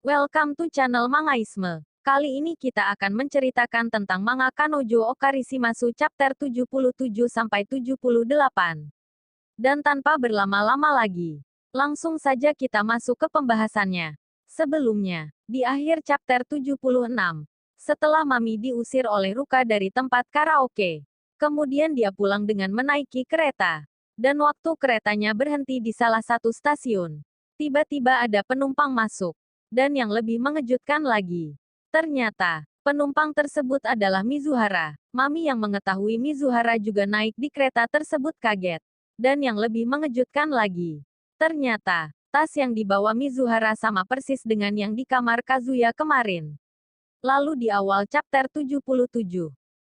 Welcome to channel Mangaisme. Kali ini kita akan menceritakan tentang manga Kanojo Okarishimasu chapter 77-78. Dan tanpa berlama-lama lagi, langsung saja kita masuk ke pembahasannya. Sebelumnya, di akhir chapter 76, setelah Mami diusir oleh Ruka dari tempat karaoke, kemudian dia pulang dengan menaiki kereta. Dan waktu keretanya berhenti di salah satu stasiun, tiba-tiba ada penumpang masuk. Dan yang lebih mengejutkan lagi, ternyata penumpang tersebut adalah Mizuhara. Mami yang mengetahui Mizuhara juga naik di kereta tersebut kaget. Dan yang lebih mengejutkan lagi, ternyata tas yang dibawa Mizuhara sama persis dengan yang di kamar Kazuya kemarin. Lalu di awal chapter 77,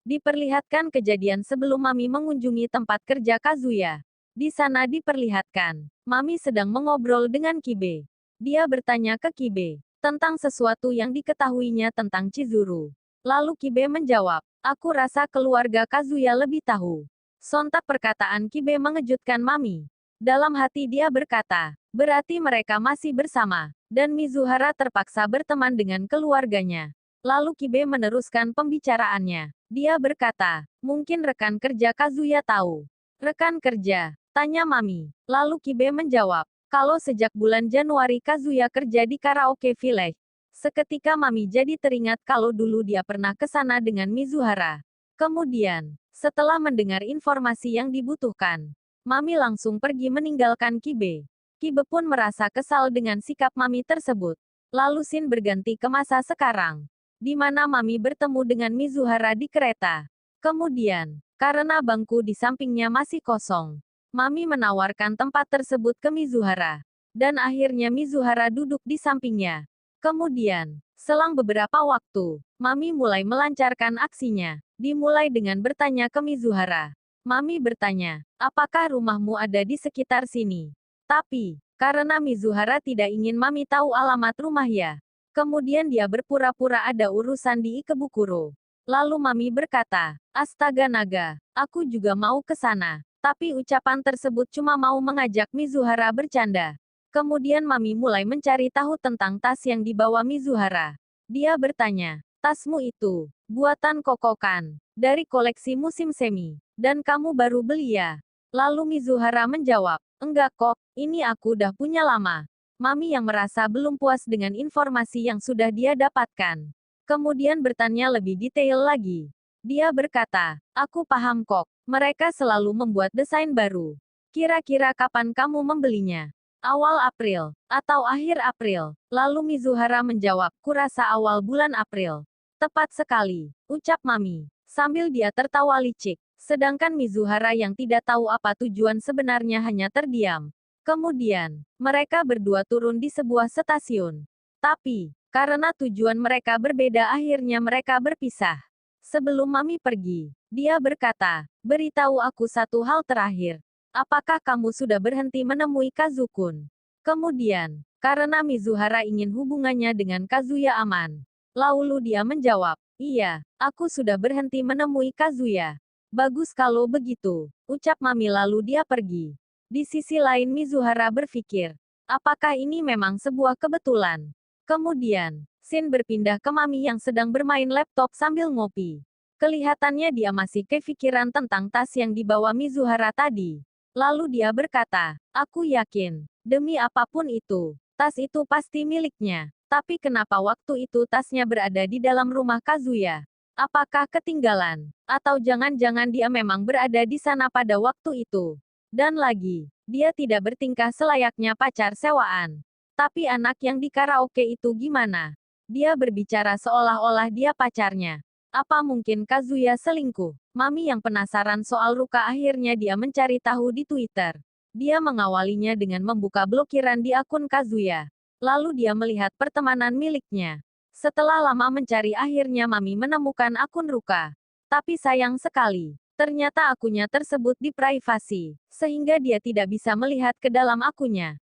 diperlihatkan kejadian sebelum Mami mengunjungi tempat kerja Kazuya. Di sana diperlihatkan, Mami sedang mengobrol dengan Kibe. Dia bertanya ke Kibe tentang sesuatu yang diketahuinya tentang Chizuru. Lalu Kibe menjawab, "Aku rasa keluarga Kazuya lebih tahu." Sontak perkataan Kibe mengejutkan Mami. Dalam hati dia berkata, berarti mereka masih bersama, dan Mizuhara terpaksa berteman dengan keluarganya. Lalu Kibe meneruskan pembicaraannya. Dia berkata, mungkin rekan kerja Kazuya tahu. Rekan kerja? Tanya Mami. Lalu Kibe menjawab, kalau sejak bulan Januari Kazuya kerja di Karaoke Village. Seketika Mami jadi teringat kalau dulu dia pernah ke sana dengan Mizuhara. Kemudian, setelah mendengar informasi yang dibutuhkan, Mami langsung pergi meninggalkan Kibe. Kibe pun merasa kesal dengan sikap Mami tersebut. Lalu scene berganti ke masa sekarang, di mana Mami bertemu dengan Mizuhara di kereta. Kemudian, karena bangku di sampingnya masih kosong, Mami menawarkan tempat tersebut ke Mizuhara. Dan akhirnya Mizuhara duduk di sampingnya. Kemudian, selang beberapa waktu, Mami mulai melancarkan aksinya. Dimulai dengan bertanya ke Mizuhara. Mami bertanya, apakah rumahmu ada di sekitar sini? Tapi, karena Mizuhara tidak ingin Mami tahu alamat rumahnya, kemudian dia berpura-pura ada urusan di Ikebukuro. Lalu Mami berkata, astaga naga, aku juga mau ke sana. Tapi ucapan tersebut cuma mau mengajak Mizuhara bercanda. Kemudian Mami mulai mencari tahu tentang tas yang dibawa Mizuhara. Dia bertanya, tasmu itu, buatan Kokokan, dari koleksi musim semi, dan kamu baru beli ya? Lalu Mizuhara menjawab, enggak kok, ini aku udah punya lama. Mami yang merasa belum puas dengan informasi yang sudah dia dapatkan, kemudian bertanya lebih detail lagi. Dia berkata, aku paham kok, mereka selalu membuat desain baru. Kira-kira kapan kamu membelinya? Awal April, atau akhir April? Lalu Mizuhara menjawab, kurasa awal bulan April. Tepat sekali, ucap Mami, sambil dia tertawa licik. Sedangkan Mizuhara yang tidak tahu apa tujuan sebenarnya hanya terdiam. Kemudian, mereka berdua turun di sebuah stasiun. Tapi, karena tujuan mereka berbeda akhirnya mereka berpisah. Sebelum Mami pergi, dia berkata, beritahu aku satu hal terakhir. Apakah kamu sudah berhenti menemui Kazukun? Kemudian, karena Mizuhara ingin hubungannya dengan Kazuya aman, lalu dia menjawab, iya, aku sudah berhenti menemui Kazuya. Bagus kalau begitu, ucap Mami lalu dia pergi. Di sisi lain Mizuhara berpikir, apakah ini memang sebuah kebetulan? Kemudian, scene berpindah ke Mami yang sedang bermain laptop sambil ngopi. Kelihatannya dia masih kepikiran tentang tas yang dibawa Mizuhara tadi. Lalu dia berkata, aku yakin, demi apapun itu, tas itu pasti miliknya. Tapi kenapa waktu itu tasnya berada di dalam rumah Kazuya? Apakah ketinggalan? Atau jangan-jangan dia memang berada di sana pada waktu itu? Dan lagi, dia tidak bertingkah selayaknya pacar sewaan. Tapi anak yang di karaoke itu gimana? Dia berbicara seolah-olah dia pacarnya. Apa mungkin Kazuya selingkuh? Mami yang penasaran soal Ruka akhirnya dia mencari tahu di Twitter. Dia mengawalinya dengan membuka blokiran di akun Kazuya. Lalu dia melihat pertemanan miliknya. Setelah lama mencari akhirnya Mami menemukan akun Ruka. Tapi sayang sekali, ternyata akunnya tersebut diprivasi, sehingga dia tidak bisa melihat ke dalam akunnya.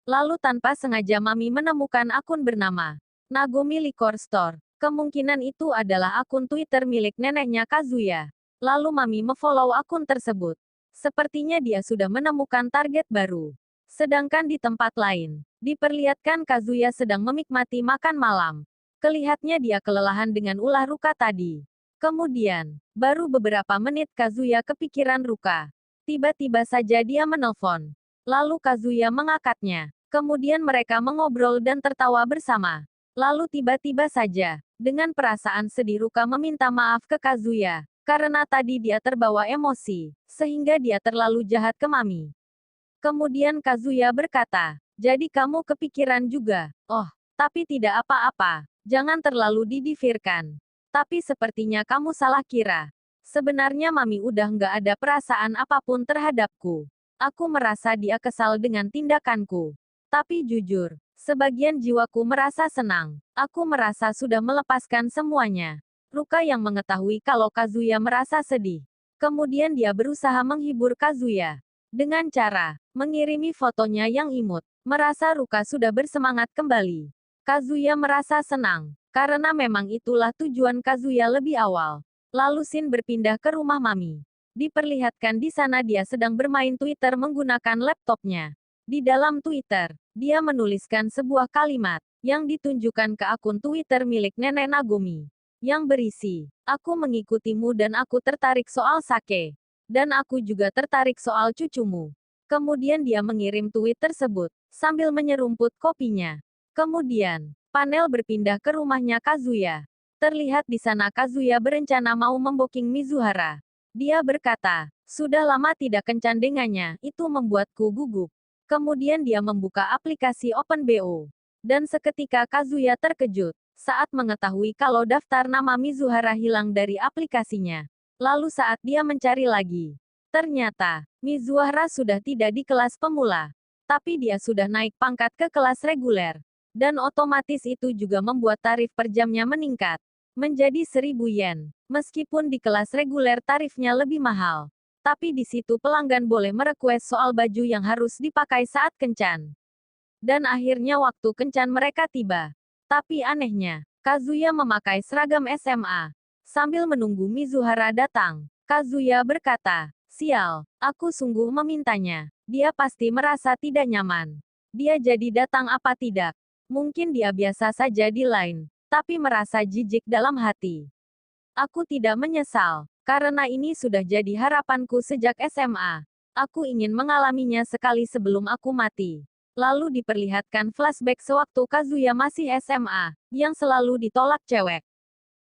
Lalu tanpa sengaja Mami menemukan akun bernama Nagomi Liquor Store. Kemungkinan itu adalah akun Twitter milik neneknya Kazuya. Lalu Mami memfollow akun tersebut. Sepertinya dia sudah menemukan target baru. Sedangkan di tempat lain, Diperlihatkan Kazuya sedang menikmati makan malam. Kelihatnya dia kelelahan dengan ulah Ruka tadi. Kemudian, baru beberapa menit Kazuya kepikiran Ruka. Tiba-tiba saja dia menelpon. Lalu Kazuya mengangkatnya. Kemudian mereka mengobrol dan tertawa bersama. Lalu tiba-tiba saja, dengan perasaan sedih Ruka meminta maaf ke Kazuya. Karena tadi dia terbawa emosi, sehingga dia terlalu jahat ke Mami. Kemudian Kazuya berkata, jadi kamu kepikiran juga. Oh, tapi tidak apa-apa. Jangan terlalu didivirkan. Tapi sepertinya kamu salah kira. Sebenarnya Mami udah nggak ada perasaan apapun terhadapku. Aku merasa dia kesal dengan tindakanku. Tapi jujur, sebagian jiwaku merasa senang. Aku merasa sudah melepaskan semuanya. Ruka yang mengetahui kalau Kazuya merasa sedih. Kemudian dia berusaha menghibur Kazuya. Dengan cara mengirimi fotonya yang imut. Merasa Ruka sudah bersemangat kembali. Kazuya merasa senang. Karena memang itulah tujuan Kazuya lebih awal. Lalu Shin berpindah ke rumah Mami. Diperlihatkan di sana dia sedang bermain Twitter menggunakan laptopnya. Di dalam Twitter, dia menuliskan sebuah kalimat yang ditunjukkan ke akun Twitter milik Nenek Nagomi. Yang berisi, aku mengikutimu dan aku tertarik soal sake. Dan aku juga tertarik soal cucumu. Kemudian dia mengirim tweet tersebut, sambil menyerumput kopinya. Kemudian, panel berpindah ke rumahnya Kazuya. Terlihat di sana Kazuya berencana mau memboking Mizuhara. Dia berkata, sudah lama tidak kencan dengannya, itu membuatku gugup. Kemudian dia membuka aplikasi OpenBO. Dan seketika Kazuya terkejut, saat mengetahui kalau daftar nama Mizuhara hilang dari aplikasinya. Lalu saat dia mencari lagi, ternyata, Mizuhara sudah tidak di kelas pemula. Tapi dia sudah naik pangkat ke kelas reguler. Dan otomatis itu juga membuat tarif per jamnya meningkat. Menjadi 1000 yen. Meskipun di kelas reguler tarifnya lebih mahal. Tapi di situ pelanggan boleh merequest soal baju yang harus dipakai saat kencan. Dan akhirnya waktu kencan mereka tiba. Tapi anehnya, Kazuya memakai seragam SMA. Sambil menunggu Mizuhara datang, Kazuya berkata, sial, aku sungguh memintanya. Dia pasti merasa tidak nyaman. Dia jadi datang apa tidak? Mungkin dia biasa saja di line, tapi merasa jijik dalam hati. Aku tidak menyesal, karena ini sudah jadi harapanku sejak SMA. Aku ingin mengalaminya sekali sebelum aku mati. Lalu diperlihatkan flashback sewaktu Kazuya masih SMA, yang selalu ditolak cewek.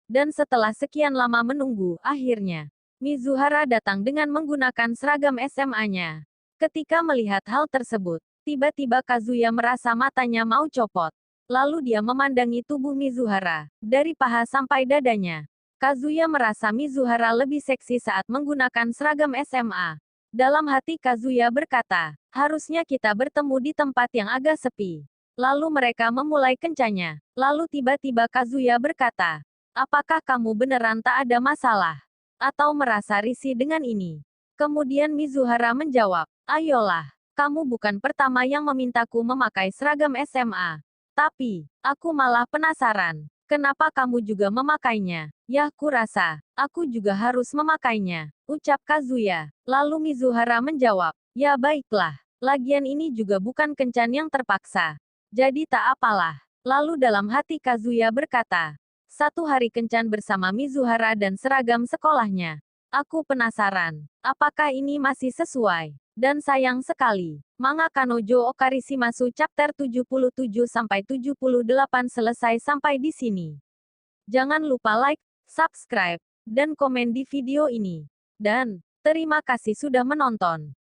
Dan setelah sekian lama menunggu, akhirnya, Mizuhara datang dengan menggunakan seragam SMA-nya. Ketika melihat hal tersebut, tiba-tiba Kazuya merasa matanya mau copot. Lalu dia memandangi tubuh Mizuhara, dari paha sampai dadanya. Kazuya merasa Mizuhara lebih seksi saat menggunakan seragam SMA. Dalam hati Kazuya berkata, harusnya kita bertemu di tempat yang agak sepi. Lalu mereka memulai kencannya. Lalu tiba-tiba Kazuya berkata, apakah kamu beneran tak ada masalah? Atau merasa risih dengan ini? Kemudian Mizuhara menjawab, ayolah, kamu bukan pertama yang memintaku memakai seragam SMA. Tapi, aku malah penasaran. Kenapa kamu juga memakainya? Yah, kurasa, aku juga harus memakainya, ucap Kazuya. Lalu Mizuhara menjawab, ya baiklah, lagian ini juga bukan kencan yang terpaksa. Jadi tak apalah. Lalu dalam hati Kazuya berkata, satu hari kencan bersama Mizuhara dan seragam sekolahnya. Aku penasaran, apakah ini masih sesuai? Dan sayang sekali, manga Kanojo Okarishimasu chapter 77-78 selesai sampai di sini. Jangan lupa like, subscribe, dan komen di video ini. Dan, terima kasih sudah menonton.